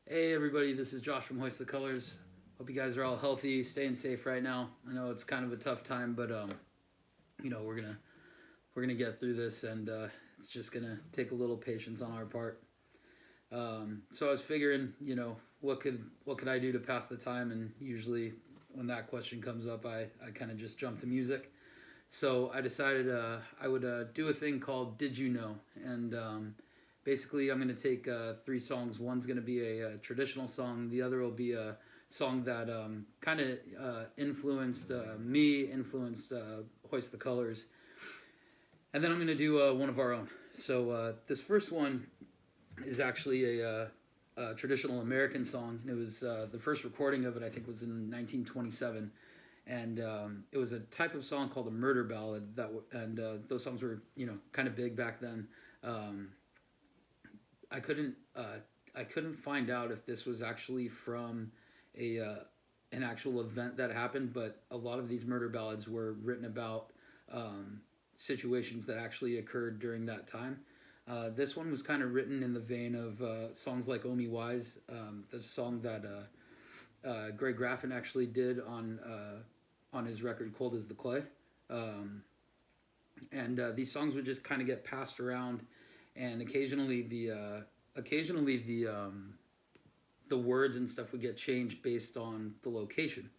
Hey everybody, this is Josh from Hoist the Colors. Hope you guys are all healthy, staying safe right now. I know it's kind of a tough time, but we're gonna get through this, and it's just gonna take a little patience on our part. So I was figuring, what could I do to pass the time? And usually, when that question comes up, I kind of just jump to music. So I decided I would do a thing called "Did You Know?" and basically, I'm going to take three songs. One's going to be a traditional song. The other will be a song that kind of influenced me, influenced Hoist the Colors. And then I'm going to do one of our own. So this first one is actually a traditional American song. It was the first recording of it, I think, was in 1927. And it was a type of song called a murder ballad. And those songs were, kind of big back then. I couldn't find out if this was actually from an actual event that happened, but a lot of these murder ballads were written about situations that actually occurred during that time. This one was kind of written in the vein of songs like "Oh Me Wise," the song that Greg Graffin actually did on his record "Cold as the Clay," and these songs would just kind of get passed around, and occasionally the words and stuff would get changed based on the location.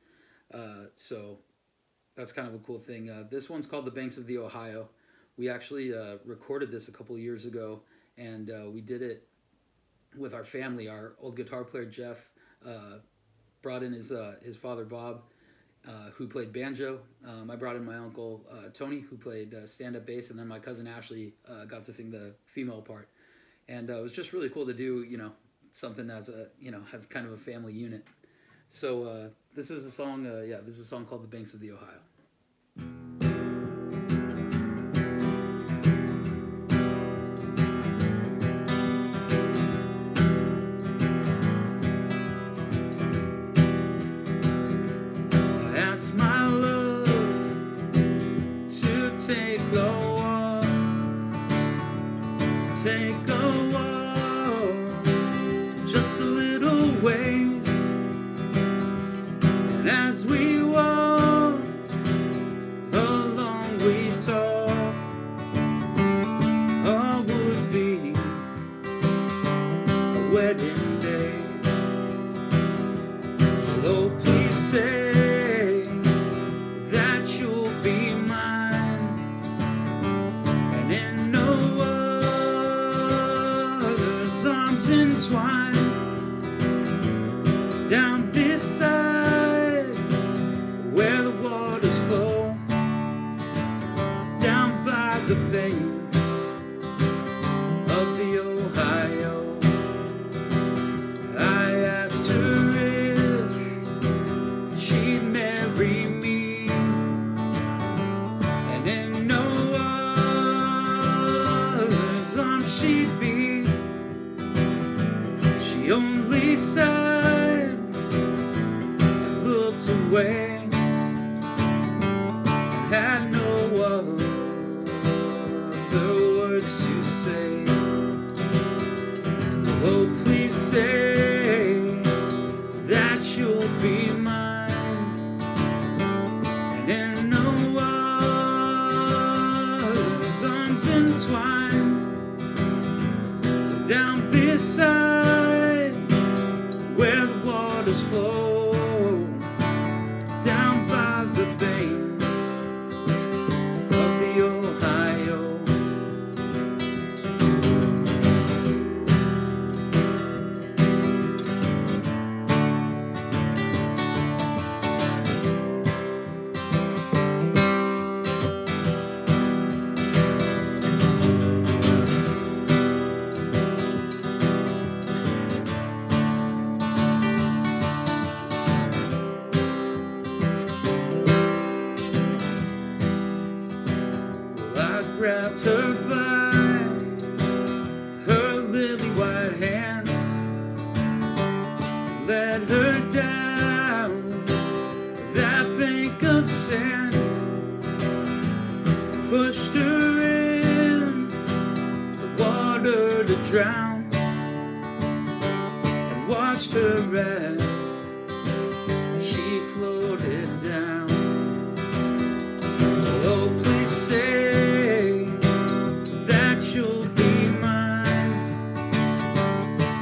So that's kind of a cool thing. This one's called "The Banks of the Ohio." We actually recorded this a couple of years ago, and we did it with our family. Our old guitar player Jeff brought in his father Bob, who played banjo. I brought in my uncle Tony, who played stand-up bass, and then my cousin Ashley got to sing the female part. And it was just really cool to do, something as has kind of a family unit. So this is a song. This is a song called "The Banks of the Ohio." I asked my love to take a walk, just a little ways. And as we walked along, we talked. Oh, would be a wedding day. Oh, please say that you'll be mine, and in no other's arms entwined. Down beside where the waters flow, down by the banks of the Ohio. I asked her if she'd marry me, and in no other's arms she'd be. She only sighed, looked away, and had no other words to say. Oh, please say that you'll be mine, and in no other's arms entwined. Down beside where the waters flow, down by the banks of the Ohio. I grabbed her by her lily white hands, led her down that bank of sand, pushed her in the water to drown. And watched her as she floated down. Oh, please say that you'll be mine,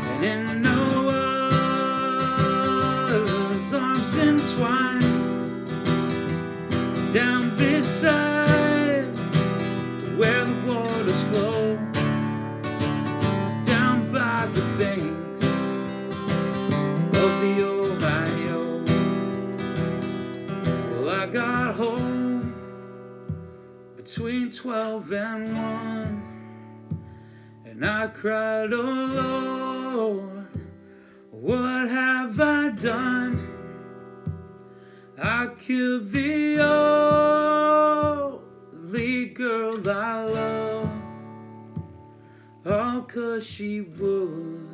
and in no other's arms entwined, down beside where the waters flow, down by the banks of the Ohio. Well, I got home between 12 and 1, and I cried, oh Lord, what have I done? I killed the only girl I love, all 'cause she would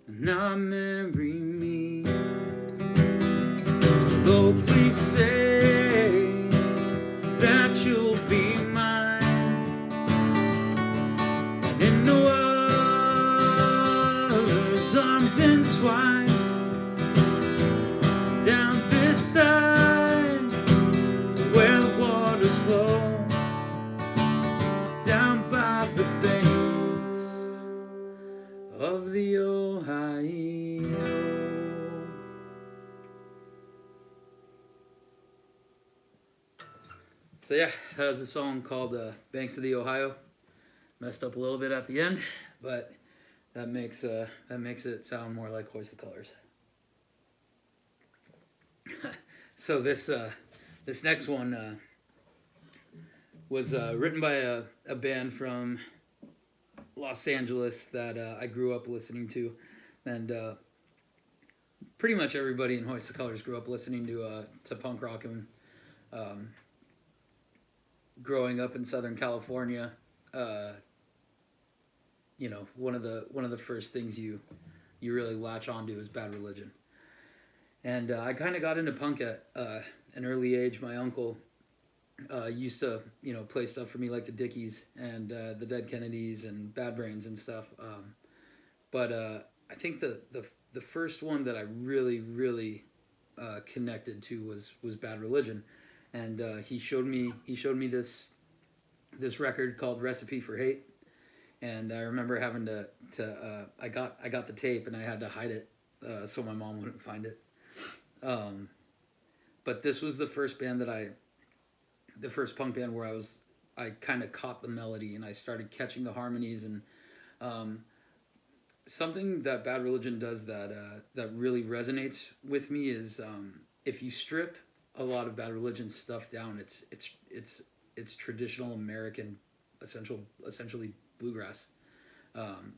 not marry me. Oh, please say that you'll be mine, and in no other's arms entwined, down beside where the waters flow, down by the banks of the Ohio. So yeah, that was a song called Banks of the Ohio. Messed up a little bit at the end, but that makes it sound more like Hoist the Colors. So this next one was written by a band from Los Angeles that I grew up listening to, and pretty much everybody in Hoist the Colors grew up listening to punk rock. And growing up in Southern California, you know, one of the first things you really latch onto is Bad Religion. And I kind of got into punk at an early age. My uncle used to, you know, play stuff for me like the Dickies and the Dead Kennedys and Bad Brains and stuff. But I think the first one that I really connected to was Bad Religion, and he showed me this record called Recipe for Hate, and I remember having to I got the tape and I had to hide it so my mom wouldn't find it. But this was the first punk band where I kind of caught the melody and I started catching the harmonies, and something that Bad Religion does that really resonates with me is if you strip a lot of Bad Religion stuff down, it's traditional American, essentially bluegrass,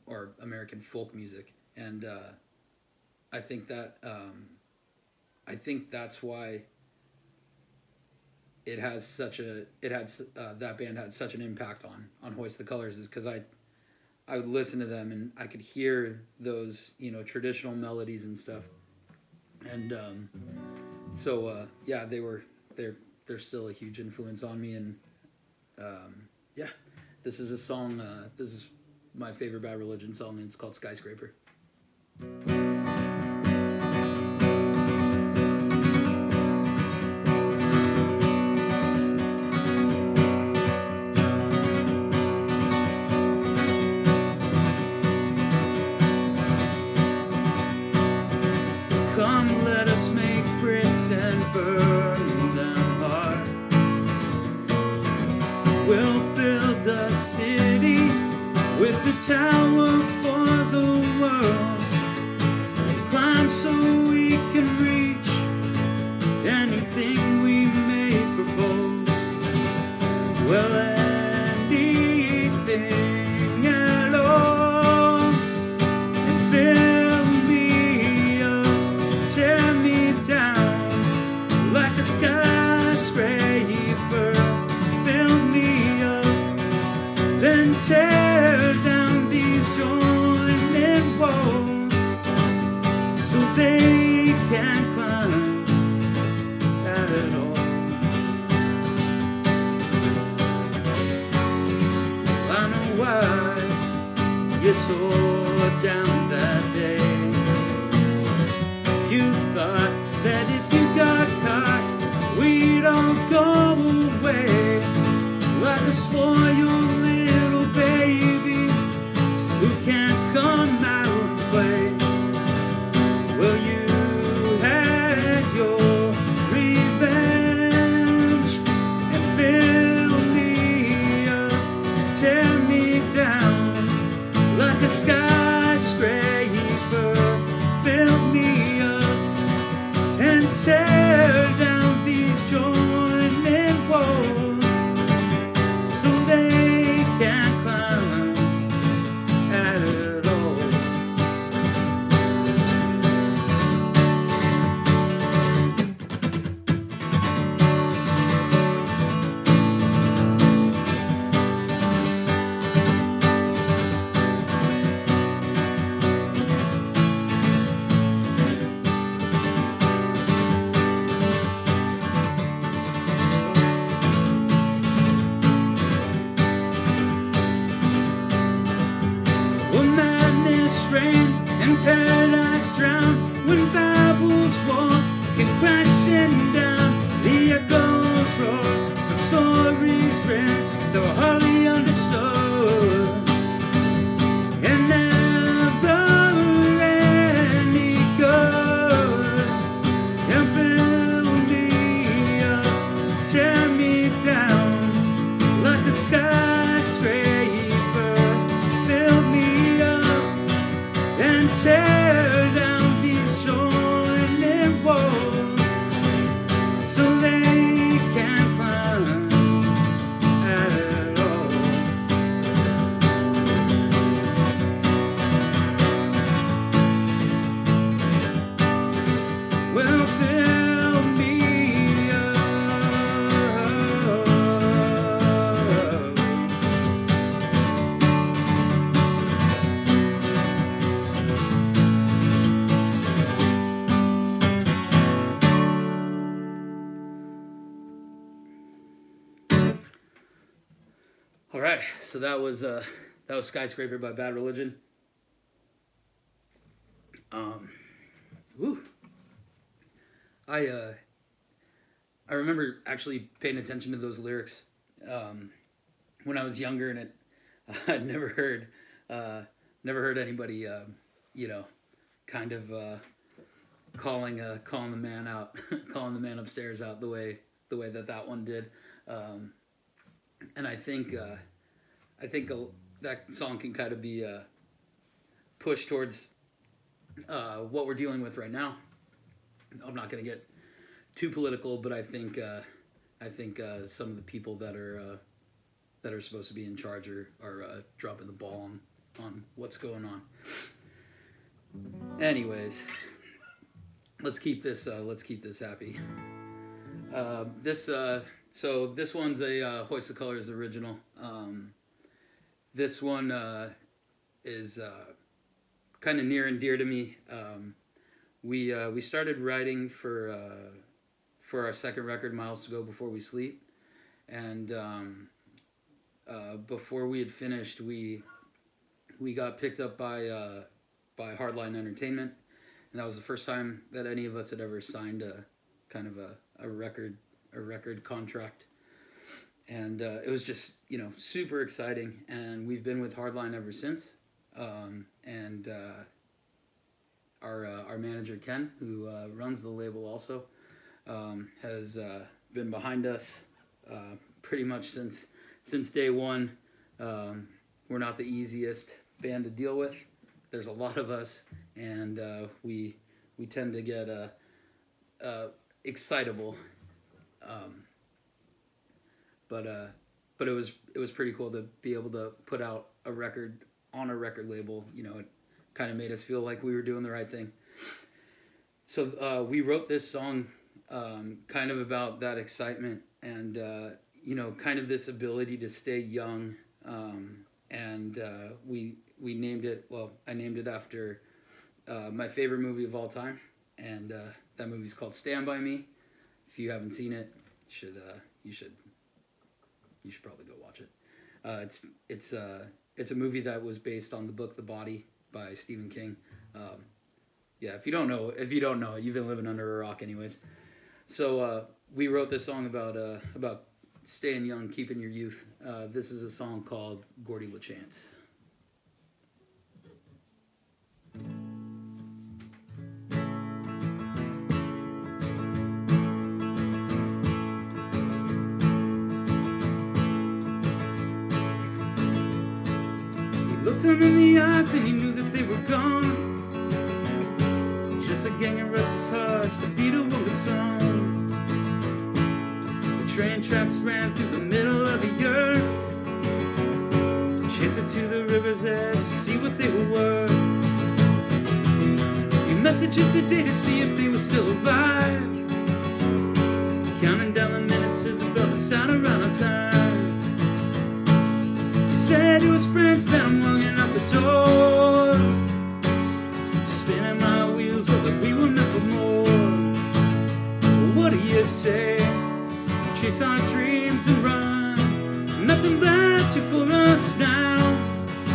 or American folk music, and I think that's why that band had such an impact on Hoist the Colors, is because I would listen to them and I could hear those, you know, traditional melodies and stuff, and yeah, they're still a huge influence on me, and yeah, this is a song. This is my favorite Bad Religion song, and it's called Skyscraper. Come, let us make bricks and burn them hard. We'll build a city with the tower for the world, climb so we can reach anything we may propose. Well, anything at all, and build me up, tear me down like a skyscraper. Build me up, then tear down these and paradise drowned when Babel's walls came crashing down. The echoes roar from stories read that were hardly understood, and never any good. And build me up, tear me down like a skyscraper. Build me up and tear down these joining walls so they can't climb at all. Well, build me up. All right, so that was Skyscraper by Bad Religion. Woo. I remember actually paying attention to those lyrics when I was younger, and I'd never heard anybody kind of calling the man out, calling the man upstairs out the way that one did. And I think that song can kind of be pushed towards what we're dealing with right now. I'm not going to get too political, but I think some of the people that are supposed to be in charge are dropping the ball on what's going on. Anyways, let's keep this happy. So this one's a Hoist the Colors original. This one is kind of near and dear to me. We started writing for our second record, Miles to Go Before We Sleep, and before we had finished, we got picked up by Hardline Entertainment, and that was the first time that any of us had ever signed a kind of a record contract. And it was just, super exciting, and we've been with Hardline ever since. And our manager Ken, who runs the label also, has been behind us pretty much since day one. We're not the easiest band to deal with. There's a lot of us, and we tend to get excitable. But it was pretty cool to be able to put out a record on a record label. It kind of made us feel like we were doing the right thing. So we wrote this song kind of about that excitement and kind of this ability to stay young. And we named it. Well, I named it after my favorite movie of all time, and that movie's called Stand By Me. If you haven't seen it, you should probably go watch it. It's a movie that was based on the book The Body by Stephen King. Yeah, if you don't know it, you've been living under a rock anyways. So we wrote this song about staying young, keeping your youth. This is a song called Gordie LaChance. Looked him in the eyes and he knew that they were gone. Just a gang of restless hearts that beat a woman's song. The train tracks ran through the middle of the earth, chased it to the river's edge to see what they were worth. A few messages a day to see if they were still alive, counting down the minutes to the bell to sound around on time. Said to his friends, found him hanging out the door, spinning my wheels, oh, that we were meant for more. Well, what do you say? Chase our dreams and run. Nothing left here for us now.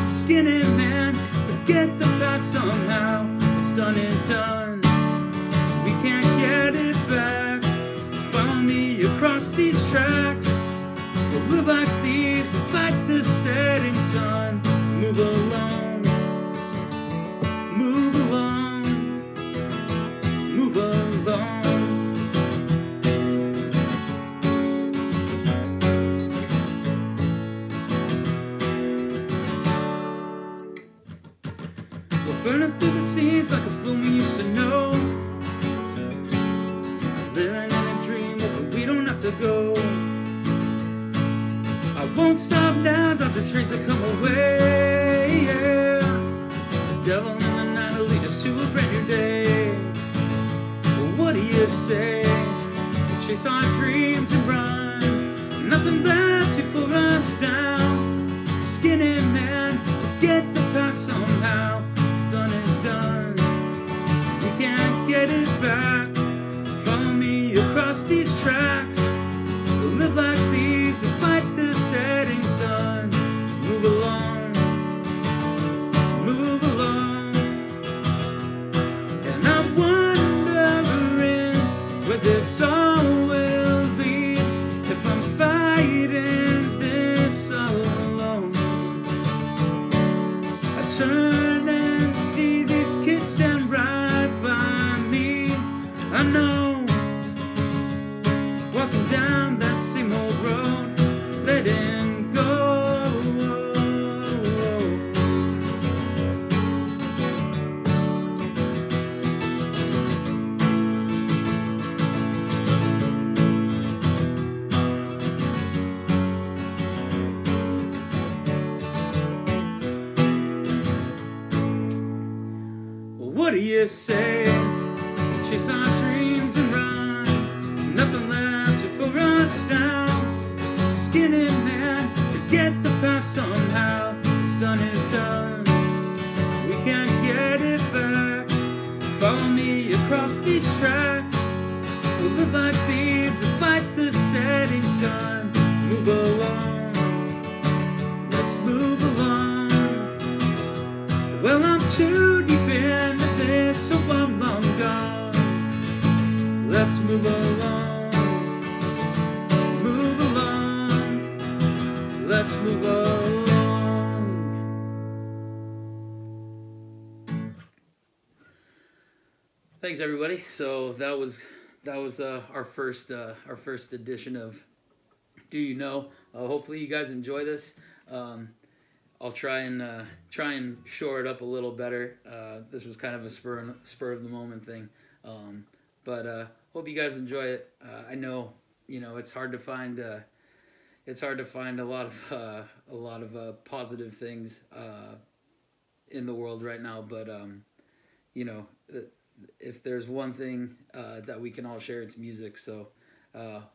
Skinny man, forget the past somehow. done is done. We can't get it back. Follow me across these tracks. We'll live like thieves and fight the setting sun. Move along, move along, move along. We're burning through the scenes like a film we used to know. Living in a dream, but we don't have to go. I won't stop now, dodging trains that come away, yeah. The devil in the night will lead us to a brand new day. Well, what do you say? We chase our dreams and run. Nothing left here for us now. Skinny man, forget the past somehow. It's done is done. We can't get it back. Follow me across these tracks. We'll live like thieves and fight the setting sun. Move along, move along. And I'm wondering where this all will lead. If I'm fighting this all alone. I turn and see these kids stand right by me. I know, walking down that same old road, letting go. Well, what do you say? Chase our dreams and run. Nothing left here for us now. Skinny man, forget the past somehow. What's done is done. We can't get it back. Follow me across these tracks. We'll live like thieves and fight the setting sun. Move along, let's move along. Well, I'm too deep into this, so I'm long gone. Let's move along, move along, let's move along. Thanks everybody. So that was our first edition of Do You Know. Hopefully you guys enjoy this. I'll try and shore it up a little better. This was kind of a spur of the moment thing, but hope you guys enjoy it. I know it's hard to find a lot of positive things in the world right now, but if there's one thing that we can all share, it's music. So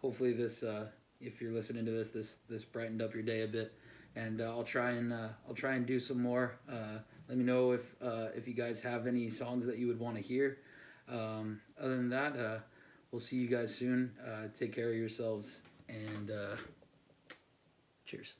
hopefully this, if you're listening to this brightened up your day a bit. And I'll try and do some more. Let me know if you guys have any songs that you would want to hear. Other than that, we'll see you guys soon. Take care of yourselves, and cheers.